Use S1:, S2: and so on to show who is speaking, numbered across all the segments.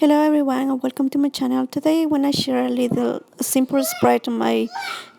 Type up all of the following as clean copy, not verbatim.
S1: Hello everyone and welcome to my channel. Today I want to share a little simple spread on my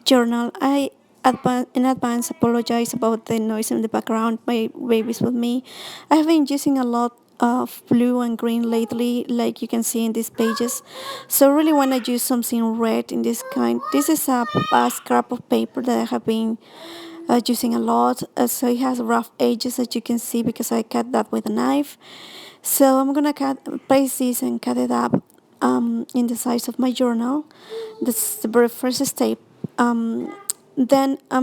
S1: journal. In advance apologize about the noise in the background. My baby's with me. I have been using a lot of blue and green lately, like you can see in these pages. So really want to use something red in this kind. This is a scrap of paper that I have been using a lot. So it has rough edges as you can see because I cut that with a knife. So I'm gonna place this and cut it up in the size of my journal. That's the very first step. Then I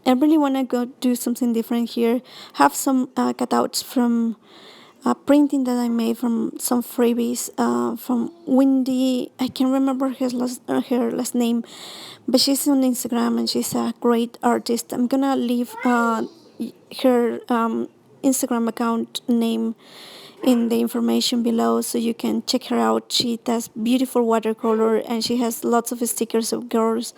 S1: really wanna go do something different here. Have some cutouts from printing that I made from some freebies from Windry. I can't remember her last name, but she's on Instagram and she's a great artist. I'm gonna leave her Instagram account name in the information below so you can check her out. She does beautiful watercolor and she has lots of stickers of girls.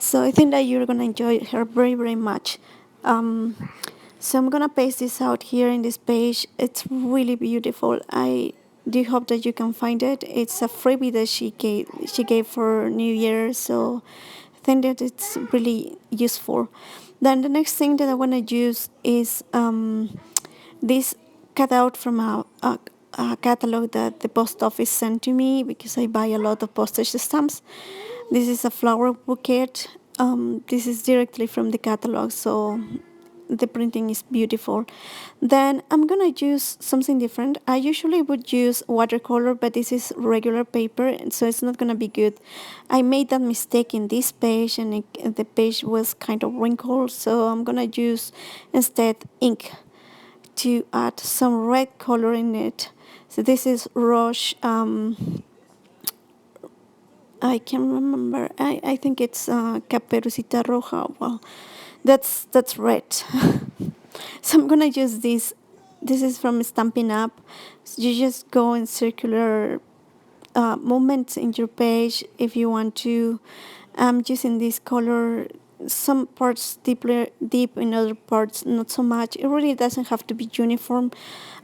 S1: So I think that you're gonna enjoy her very, very much. So I'm gonna paste this out here in this page. It's really beautiful. I do hope that you can find it. It's a freebie that she gave for New Year, so I think that it's really useful. Then the next thing that I want to use is this cutout from a catalog that the post office sent to me because I buy a lot of postage stamps. This is a flower bouquet. This is directly from the catalog, so the printing is beautiful. Then I'm gonna use something different. I usually would use watercolor, but this is regular paper, and so it's not gonna be good. I made that mistake in this page, and the page was kind of wrinkled, so I'm gonna use instead ink to add some red color in it. So this is Roche. I can't remember. I think it's Caperucita Roja. Well, that's red. So I'm gonna use this. This is from Stampin' Up. So you just go in circular movements in your page if you want to. I'm using this color. Some parts deep in other parts not so much. It really doesn't have to be uniform.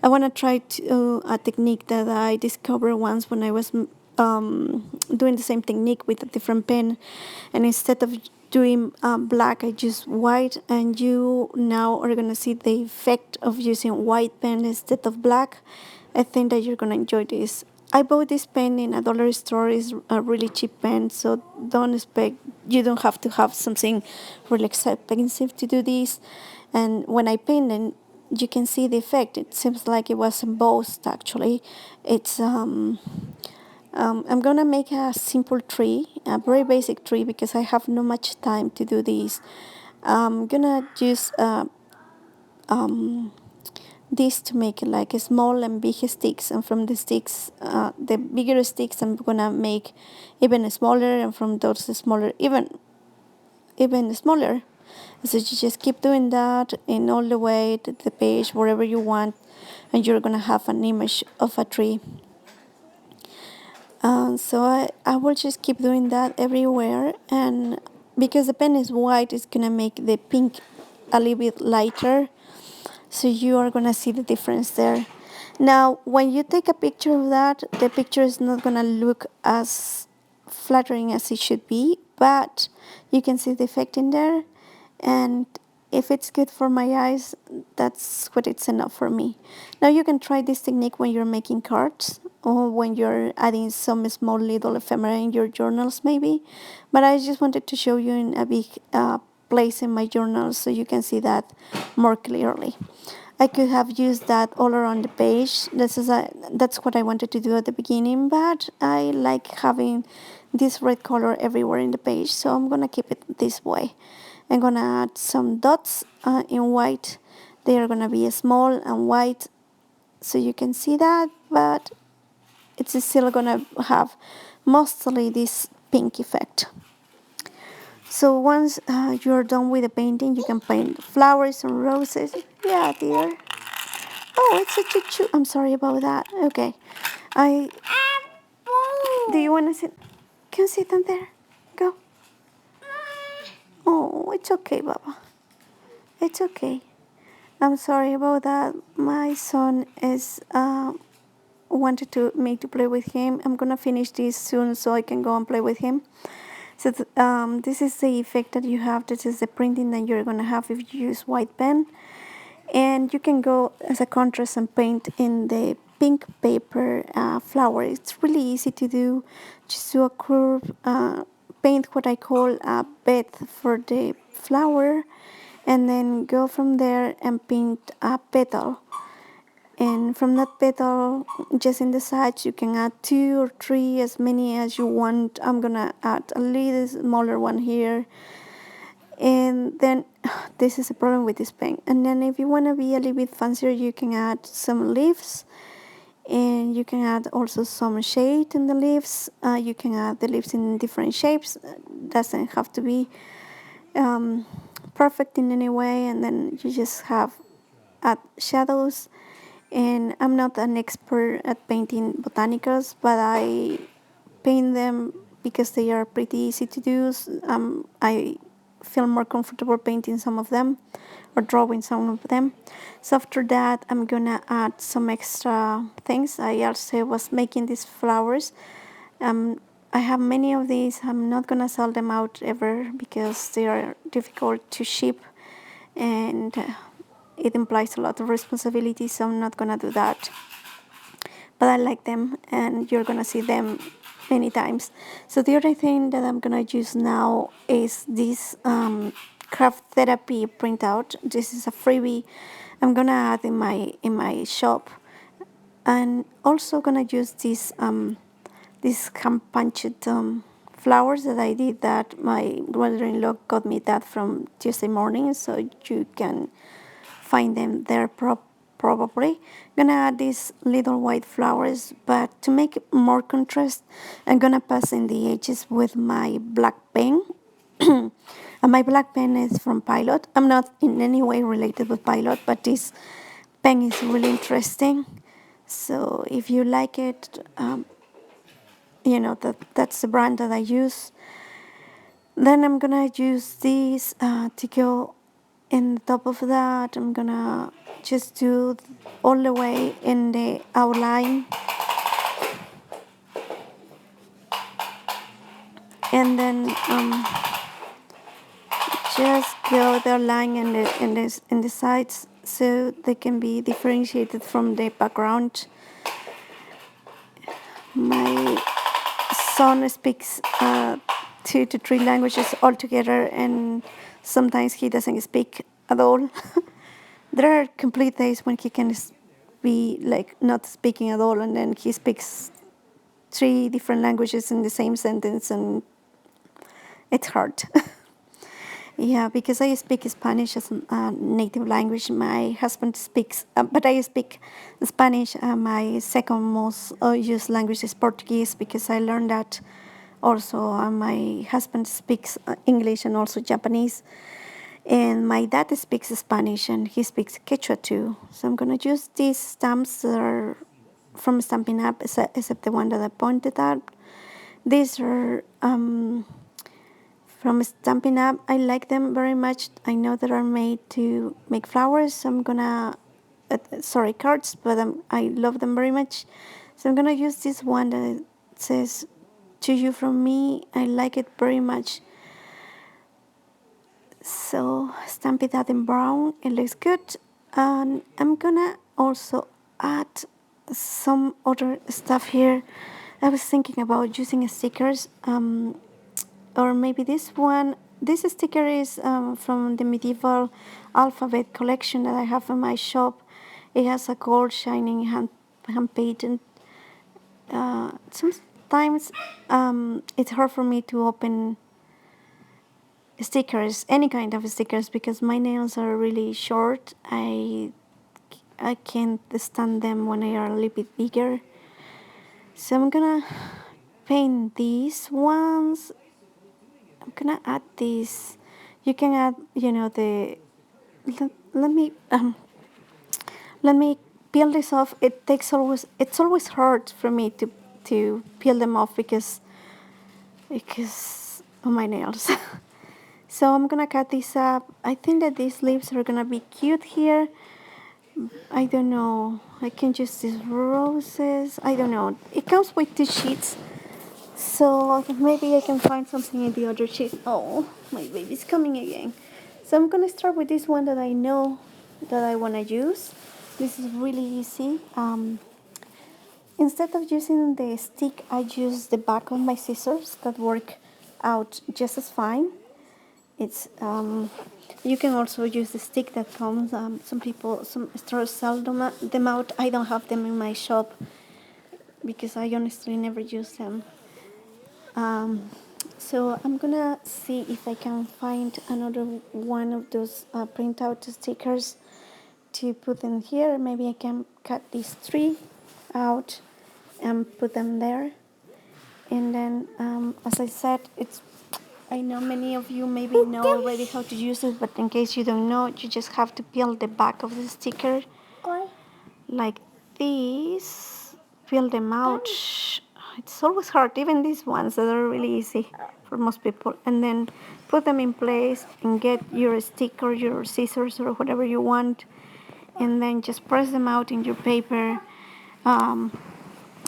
S1: I want to try a technique that I discovered once when I was doing the same technique with a different pen, and instead of doing black I use white, and you now are gonna see the effect of using white pen instead of black. I think that you're gonna enjoy this. I bought this pen in a dollar store. It's a really cheap pen, so you don't have to have something really expensive to do this. And when I paint it, you can see the effect. It seems like it was embossed actually. It's I'm gonna make a simple tree, a very basic tree, because I have not much time to do this. I'm gonna use this to make like a small and big sticks, and from the sticks, the bigger sticks, I'm gonna make even smaller, and from those smaller even smaller. So you just keep doing that in all the way to the page wherever you want, and you're gonna have an image of a tree. So I will just keep doing that everywhere, and because the pen is white, it's gonna make the pink a little bit lighter, so you are gonna see the difference there. Now when you take a picture of that, the picture is not gonna look as flattering as it should be, but you can see the effect in there, and if it's good for my eyes, that's what it's enough for me. Now you can try this technique when you're making cards or when you're adding some small little ephemera in your journals maybe, but I just wanted to show you in a big place in my journal so you can see that more clearly. I could have used that all around the page. That's what I wanted to do at the beginning, but I like having this red color everywhere in the page, so I'm gonna keep it this way. I'm gonna add some dots in white. They are gonna be small and white, so you can see that, but it's still gonna have mostly this pink effect. So once you're done with the painting, you can paint flowers and roses. Yeah, dear. Oh, it's a choo-choo. I'm sorry about that. Okay. Do you want to sit? Can sit down there. Go. Oh, it's okay, Baba. It's okay. I'm sorry about that. My son is wanted to make to play with him. I'm gonna finish this soon so I can go and play with him. So this is the effect that you have. This is the printing that you're gonna have if you use white pen. And you can go as a contrast and paint in the pink paper flower. It's really easy to do. Just do a curve, paint what I call a bed for the flower, and then go from there and paint a petal. And from that petal, just in the sides, you can add 2 or 3, as many as you want. I'm gonna add a little smaller one here. And then this is a problem with this pen. And then if you want to be a little bit fancier, you can add some leaves, and you can add also some shade in the leaves. You can add the leaves in different shapes. Doesn't have to be perfect in any way. And then you just have add shadows. And I'm not an expert at painting botanicals, but I paint them because they are pretty easy to do. I feel more comfortable painting some of them or drawing some of them. So after that, I'm gonna add some extra things. I also was making these flowers. I have many of these. I'm not gonna sell them out ever because they are difficult to ship, and it implies a lot of responsibility, so I'm not gonna do that. But I like them, and you're gonna see them many times. So the other thing that I'm gonna use now is this craft therapy printout. This is a freebie I'm gonna add in my shop, and also gonna use this hand punched flowers that I did, that my brother-in-law got me that from Tuesday morning, so you can find them there probably. Gonna add these little white flowers, but to make more contrast, I'm gonna pass in the edges with my black pen. And my black pen is from Pilot. I'm not in any way related with Pilot, but this pen is really interesting. So if you like it, that's the brand that I use. Then I'm gonna use these to go in the top of that. I'm gonna just do all the way in the outline, and then just go the line in the sides so they can be differentiated from the background. My son speaks 2 to 3 languages altogether, and sometimes he doesn't speak at all. There are complete days when he can be like not speaking at all, and then he speaks 3 different languages in the same sentence, and it's hard. Yeah, because I speak Spanish as a native language. My husband speaks, but I speak Spanish. My second most used language is Portuguese, because I learned that also. My husband speaks English and also Japanese. And my dad speaks Spanish, and he speaks Quechua too. So I'm going to use these stamps that are from Stampin' Up, except the one that I pointed out. These are from Stampin' Up. I like them very much. I know they are made to make flowers. So I'm gonna, cards, but I love them very much. So I'm gonna use this one that says "To you from me." I like it very much. So stamp it out in brown. It looks good. And I'm gonna also add some other stuff here. I was thinking about using stickers. Or maybe this one. This sticker is from the medieval alphabet collection that I have in my shop. It has a gold shining hand painted. Sometimes it's hard for me to open stickers, any kind of stickers, because my nails are really short. I can't stand them when they are a little bit bigger. So I'm gonna paint these ones. I'm gonna add this. You can add, let me peel this off. It's always hard for me to peel them off because of my nails. So I'm gonna cut this up. I think that these leaves are gonna be cute here. I don't know. I can use these roses. I don't know. It comes with 2 sheets. So maybe I can find something in the other sheet. Oh, my baby's coming again. So I'm gonna start with this one that I know that I wanna use. This is really easy. Instead of using the stick, I use the back of my scissors that work out just as fine. It's you can also use the stick that comes. Some stores sell them out. I don't have them in my shop because I honestly never use them. So I'm gonna see if I can find another one of those printout stickers to put in here. Maybe I can cut these 3 out and put them there. And then, as I said, I know many of you maybe know already how to use it, but in case you don't know, you just have to peel the back of the sticker like this. Peel them out. It's always hard, even these ones that are really easy for most people. And then put them in place and get your stick or your scissors or whatever you want, and then just press them out in your paper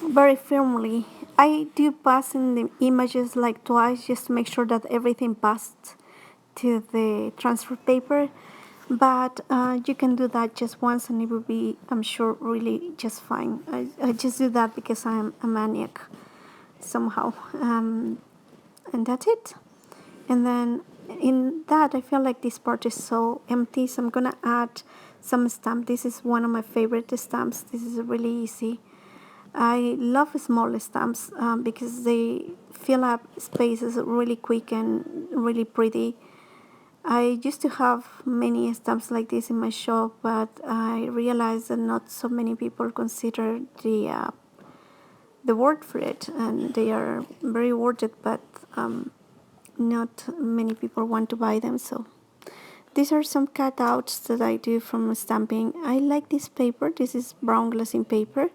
S1: very firmly. I do pass in the images like twice just to make sure that everything passed to the transfer paper, but you can do that just once and it will be, I'm sure, really just fine. I just do that because I'm a maniac somehow, and that's it. And then in that, I feel like this part is so empty, so I'm gonna add some stamp. This is one of my favorite stamps. This is really easy. I love small stamps because they fill up spaces really quick and really pretty. I used to have many stamps like this in my shop, but I realized that not so many people consider the word for it, and they are very worth it, but not many people want to buy them. So these are some cutouts that I do from stamping. I like this paper. This is brown glazing paper.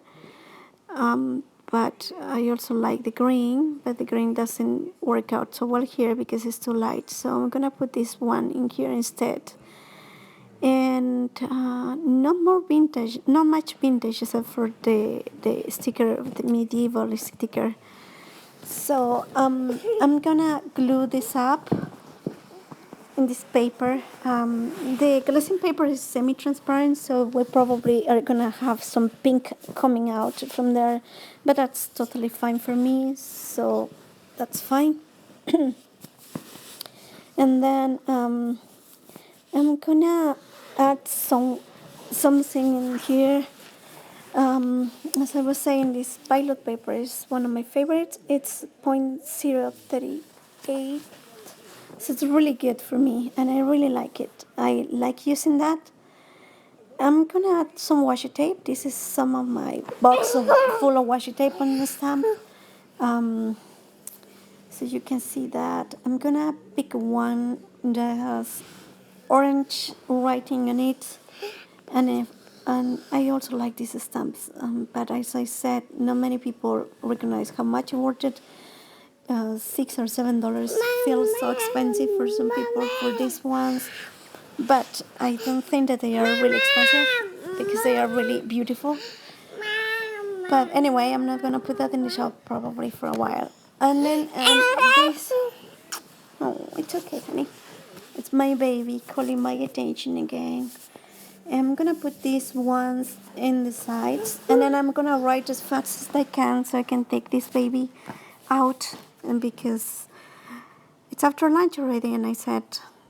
S1: But I also like the green, but the green doesn't work out so well here because it's too light. So I'm gonna put this one in here instead. And not much vintage except for the sticker, the medieval sticker. So I'm gonna glue this up in this paper. The glazing paper is semi-transparent, so we probably are gonna have some pink coming out from there, but that's totally fine for me, so that's fine. And then I'm gonna add something in here. As I was saying, this pilot paper is one of my favorites. It's 0.038, so it's really good for me, and I really like it. I like using that. I'm gonna add some washi tape. This is some of my box full of washi tape on the stamp. So you can see that. I'm gonna pick one that has orange writing on it, and I also like these stamps. But as I said, not many people recognize how much worth it. $6 or $7 feels so expensive for some people for these ones, but I don't think that they are really expensive because they are really beautiful. But anyway, I'm not gonna put that in the shop probably for a while. And then this, oh, it's okay, honey. It's my baby calling my attention again. I'm gonna put these ones in the sides, and then I'm gonna write as fast as I can so I can take this baby out, and because it's after lunch already, and I said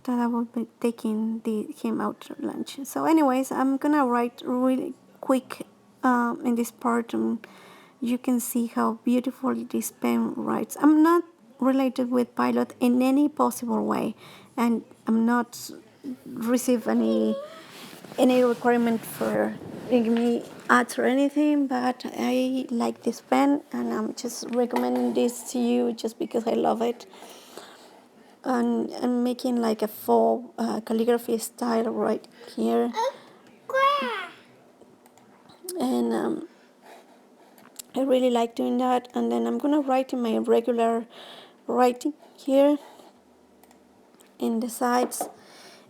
S1: that I will be taking him out to lunch. So anyways, I'm gonna write really quick in this part, and you can see how beautiful this pen writes. I'm not related with Pilot in any possible way, and I'm not receive any requirement for giving me ads or anything, but I like this pen, and I'm just recommending this to you just because I love it. And I'm making like a full calligraphy style right here, and I really like doing that. And then I'm gonna write in my regular writing here in the sides,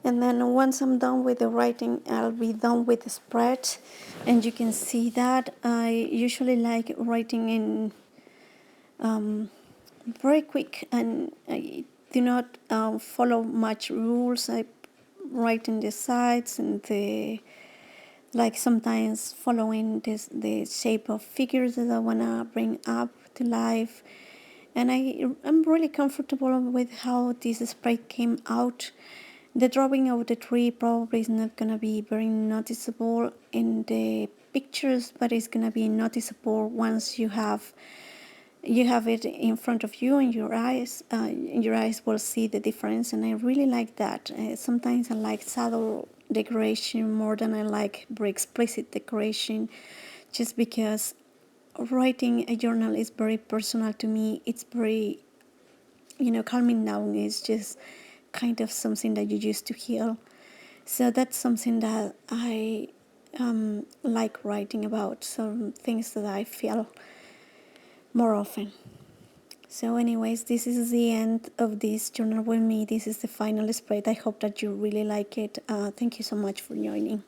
S1: And then once I'm done with the writing, I'll be done with the spread. And you can see that I usually like writing in very quick, and I do not follow much rules. I write in the sides and the like, sometimes following the shape of figures that I wanna bring up to life. And I'm really comfortable with how this spread came out. The drawing of the tree probably is not gonna be very noticeable in the pictures, but it's gonna be noticeable once you have it in front of you and your eyes. Your eyes will see the difference, and I really like that. Sometimes I like subtle decoration more than I like very explicit decoration, just because writing a journal is very personal to me. It's very, calming down. It's just kind of something that you use to heal. So that's something that I like writing about, some things that I feel more often. So anyways, this is the end of this journal with me. This is the final spread. I hope that you really like it. Thank you so much for joining.